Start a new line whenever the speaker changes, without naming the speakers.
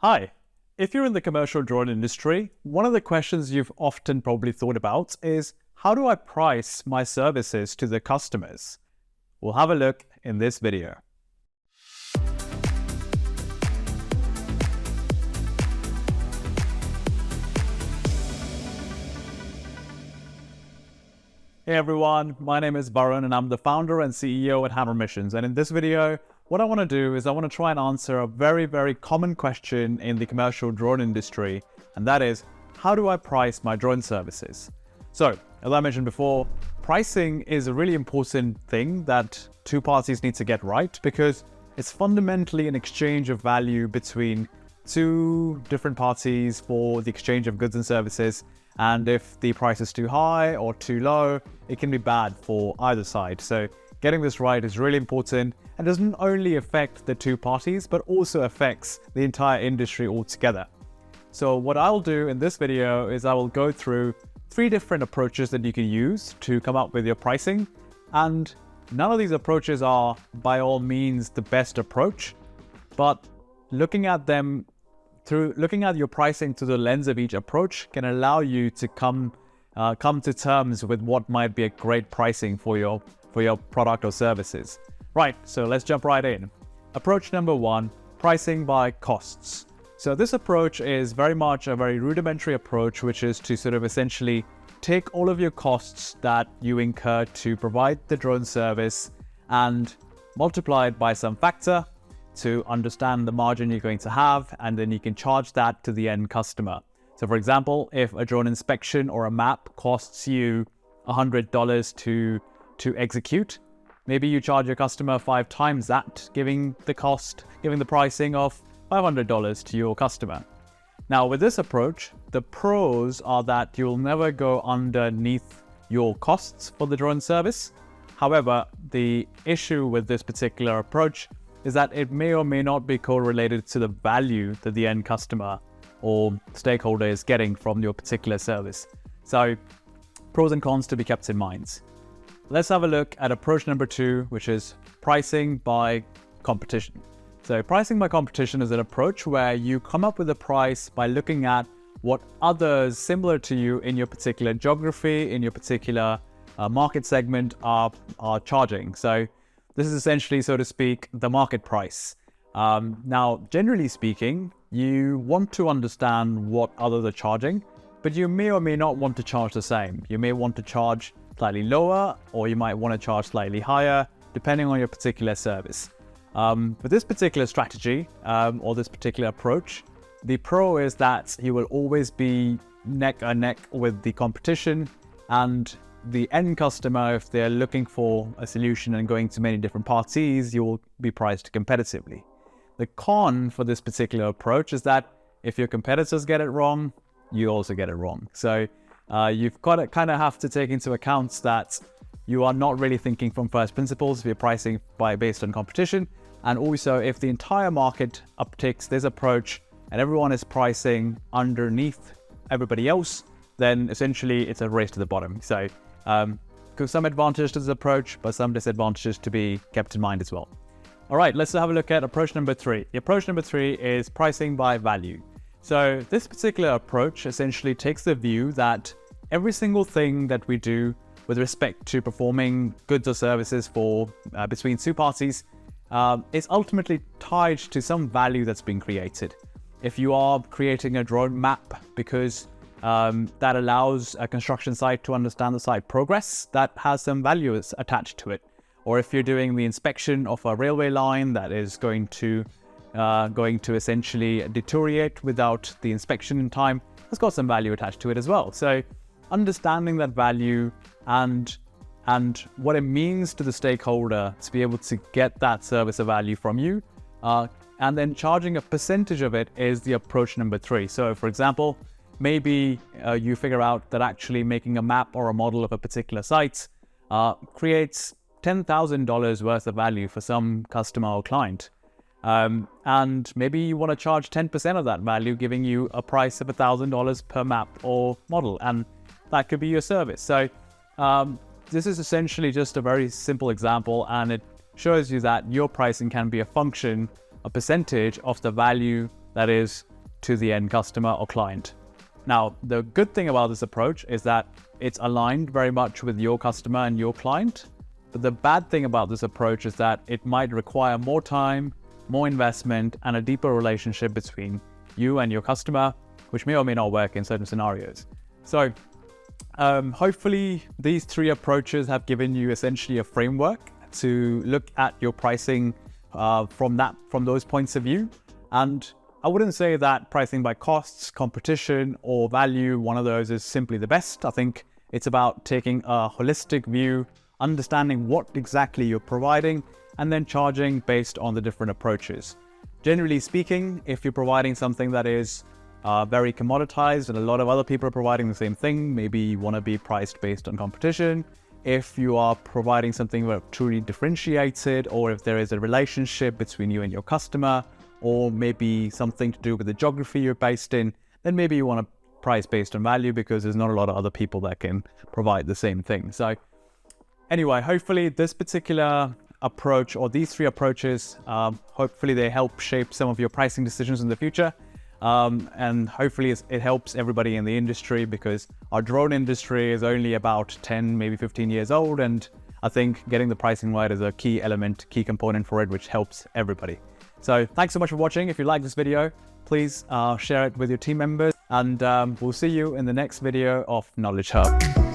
Hi, if you're in the commercial drone industry, one of the questions you've often probably thought about is, how do I price my services to the customers? We'll have a look in this video. Hey everyone, my name is Varun and I'm the founder and CEO at Hammer Missions. And in this video, what I want to do is I want to try and answer a very common question in the commercial drone industry. And that is, how do I price my drone services? So, as I mentioned before, pricing is a really important thing that two parties need to get right because it's fundamentally an exchange of value between two different parties for the exchange of goods and services. And if the price is too high or too low, it can be bad for either side. So getting this right is really important and doesn't only affect the two parties, but also affects the entire industry altogether. So what I'll do in this video is I will go through 3 different approaches that you can use to come up with your pricing. And none of these approaches are by all means the best approach, but looking at your pricing through the lens of each approach can allow you to come to terms with what might be a great pricing for your product or services. Right, so let's jump right in. Approach number 1, pricing by costs. So this approach is very much a very rudimentary approach, which is to sort of essentially take all of your costs that you incur to provide the drone service and multiply it by some factor to understand the margin you're going to have, and then you can charge that to the end customer. So for example, if a drone inspection or a map costs you $100 to execute, maybe you charge your customer 5 times that, giving the pricing of $500 to your customer. Now with this approach, the pros are that you'll never go underneath your costs for the drone service. However, the issue with this particular approach is that it may or may not be correlated to the value that the end customer or stakeholder is getting from your particular service. So pros and cons to be kept in mind. Let's have a look at approach number 2, which is pricing by competition. So pricing by competition is an approach where you come up with a price by looking at what others similar to you in your particular geography, in your particular market segment are charging. So this is essentially, so to speak, the market price. Now, generally speaking, you want to understand what others are charging, but you may or may not want to charge the same. You may want to charge slightly lower, or you might want to charge slightly higher, depending on your particular service. With this particular strategy, or this particular approach, the pro is that you will always be neck and neck with the competition, and the end customer, if they're looking for a solution and going to many different parties, you will be priced competitively. The con for this particular approach is that if your competitors get it wrong, you also get it wrong. So you've got to kind of have to take into account that you are not really thinking from first principles if you're pricing based on competition. And also, if the entire market uptakes this approach and everyone is pricing underneath everybody else, then essentially it's a race to the bottom. So some advantages to this approach, but some disadvantages to be kept in mind as well. All right, let's have a look at approach number 3. The approach number 3 is pricing by value. So this particular approach essentially takes the view that every single thing that we do with respect to performing goods or services for between two parties is ultimately tied to some value that's being created. If you are creating a drone map because that allows a construction site to understand the site progress, that has some value attached to it. Or if you're doing the inspection of a railway line that is going to essentially deteriorate without the inspection in time, has got some value attached to it as well. So understanding that value and what it means to the stakeholder to be able to get that service of value from you, and then charging a percentage of it is the approach number 3. So for example, maybe you figure out that actually making a map or a model of a particular site creates $10,000 worth of value for some customer or client. And maybe you want to charge 10% of that value, giving you a price of $1,000 per map or model, and that could be your service. So this is essentially just a very simple example, and it shows you that your pricing can be a function, a percentage of the value that is to the end customer or client. Now, the good thing about this approach is that it's aligned very much with your customer and your client. But the bad thing about this approach is that it might require more time, more investment, and a deeper relationship between you and your customer, which may or may not work in certain scenarios. So hopefully these three approaches have given you essentially a framework to look at your pricing from those points of view. And I wouldn't say that pricing by costs, competition, or value, one of those is simply the best. I think it's about taking a holistic view, understanding what exactly you're providing, and then charging based on the different approaches. Generally speaking, if you're providing something that is very commoditized and a lot of other people are providing the same thing, maybe you want to be priced based on competition. If you are providing something that truly differentiated, or if there is a relationship between you and your customer, or maybe something to do with the geography you're based in, then maybe you want to price based on value because there's not a lot of other people that can provide the same thing. So anyway, hopefully this particular approach, or these three approaches, hopefully they help shape some of your pricing decisions in the future. And hopefully it helps everybody in the industry, because our drone industry is only about 10, maybe 15 years old. And I think getting the pricing right is a key element, key component for it, which helps everybody. So thanks so much for watching. If you like this video, please share it with your team members, and we'll see you in the next video of Knowledge Hub.